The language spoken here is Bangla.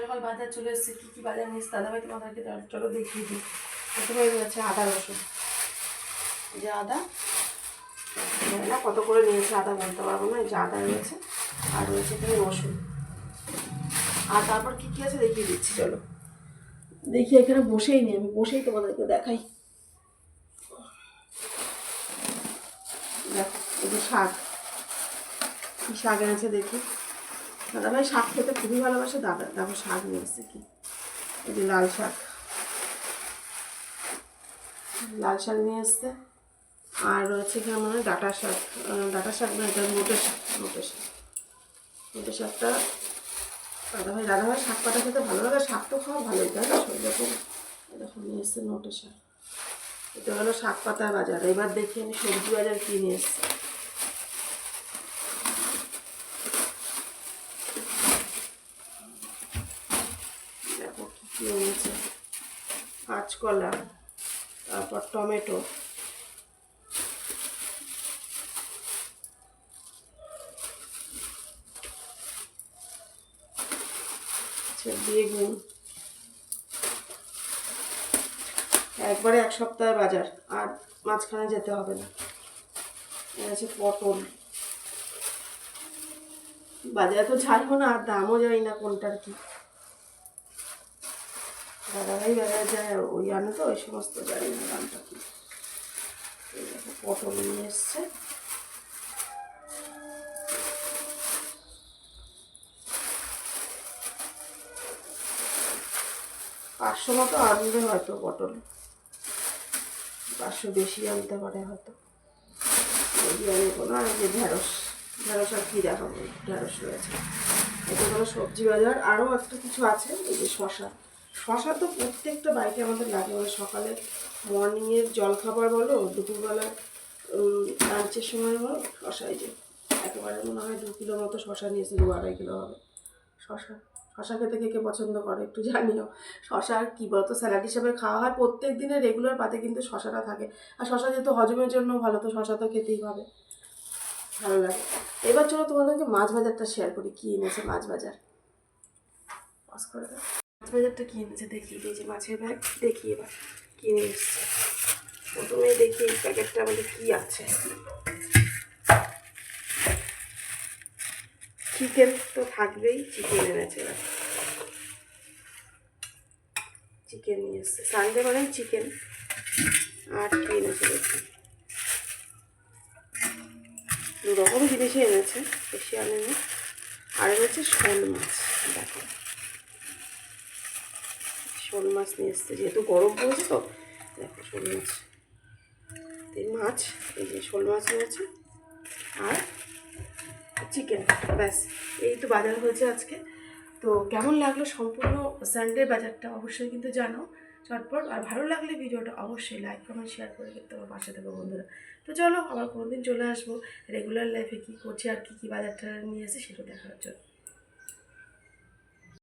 সকাল বাজার চলে এসেছে। কী কী বাজার নিয়েছে দাদাভাই তোমাদেরকে চলো দেখিয়ে দিই। প্রথমে রয়েছে আদা রসুন, যে আদা না কত করে নিয়েছে আদা বলতে পারবো না, এই যে আদা রয়েছে, আর রয়েছে এখানে রসুন। আর তারপর কী কী আছে দেখিয়ে দিচ্ছি, চলো দেখি। এখানে বসেই নি, আমি বসেই তোমাদেরকে দেখাই। দেখো এই যে শাক, কী শাক এনেছে দেখি। দাদাভাই শাক খেতে খুবই ভালোবাসে। দেখো শাক নিয়ে এসছে কি, এই যে লাল শাক, লাল শাক নিয়ে এসছে। আর রয়েছে এখানে মনে হয় ডাঁটা শাক, ডাঁটা শাক না, এটা মোটে শাক। মোটে শাকটা দাদাভাই শাক পাতা খেতে ভালো লাগে, শাক তো খাওয়া ভালোই, তাই না? সব রকম এরকম নিয়ে এসছে মোটে শাক। এটা হলো শাক পাতার বাজার। এবার দেখি আমি সবজি বাজার কী নিয়ে এসছি। দেখো কী কী এনেছে। কাঁচকলা, তারপর টমেটো, বেগুন, একবারে এক সপ্তাহের বাজার, আর মাঝখানে যেতে হবে না। আছে পটল, বাজারে তো ছাড়বো না, আর দামও জানি না কোনটার কি। দাদাভাই বাজারে যায়, ওই আনে তো, ওই সমস্ত জানি না দামটা কি। পটল নিয়ে এসছে। পাঁচশো মতো আনবে হয়তো পটল, 500 বেশি আনতে পারে হয়তো। আর যে ঢেঁড়স আর কি দেখাবো, ঢেঁড়স রয়েছে। এটা হলো সবজি বাজার। আরও একটা কিছু আছে, এই যে শশা তো প্রত্যেকটা বাড়িতে আমাদের লাগে, মানে সকালে মর্নিংয়ের জলখাবার বলো, দুপুরবেলা লাঞ্চের সময় বলো, শশাই যে একেবারে মনে হয় 2 কিলো মতো শশা নিয়েছে, 2-2.5 কিলো হবে শশা খেতে কে কে পছন্দ করে একটু জানিও। শশা আর কী বলতো, স্যালাড হিসাবে খাওয়া হয়, প্রত্যেক দিনের রেগুলার পাতে কিন্তু শশাটা থাকে। আর শশা যেহেতু হজমের জন্য ভালো, তো শশা তো খেতেই হবে, ভালো লাগে। এবার চলো তোমাদেরকে মাছ বাজারটা শেয়ার করি, কী এনেছে মাছ বাজার। পাস করে দাও। মাছ বাজারটা কী এনেছে দেখি, এই যে মাছের ব্যাগ দেখি এবার কী নিয়ে এসছে। প্রথমে দেখি এই প্যাকেটটা আমাদের কী আছে। চিকেন তো থাকবেই, চিকেন এনেছে। চিকেন নিয়ে এসছে, সানডে মানে চিকেন। আর কি এনেছে দেখি, 2 রকম জিনিসই এনেছে, বেশি আনেনি। আর এনেছে শোল মাছ। দেখো শোল মাছ নিয়ে এসছে, যেহেতু গরম পড়েছে তো। দেখো শোল মাছ, এই যে শোল মাছ নিয়েছে, আর চিকেন, ব্যাস। এই তো বাজার হয়েছে আজকে। তো কেমন লাগলো সম্পূর্ণ সানডে বাজারটা অবশ্যই কিন্তু জানো চটপট। আর ভালো লাগলে ভিডিওটা অবশ্যই লাইক কমেন্ট শেয়ার করে কিন্তু আমার পাশে থাকো বন্ধুরা। তো চলো আবার কোনোদিন চলে আসবো রেগুলার লাইফে কী করছি আর কী বাজারটা নিয়ে এসে সেটা দেখার জন্য।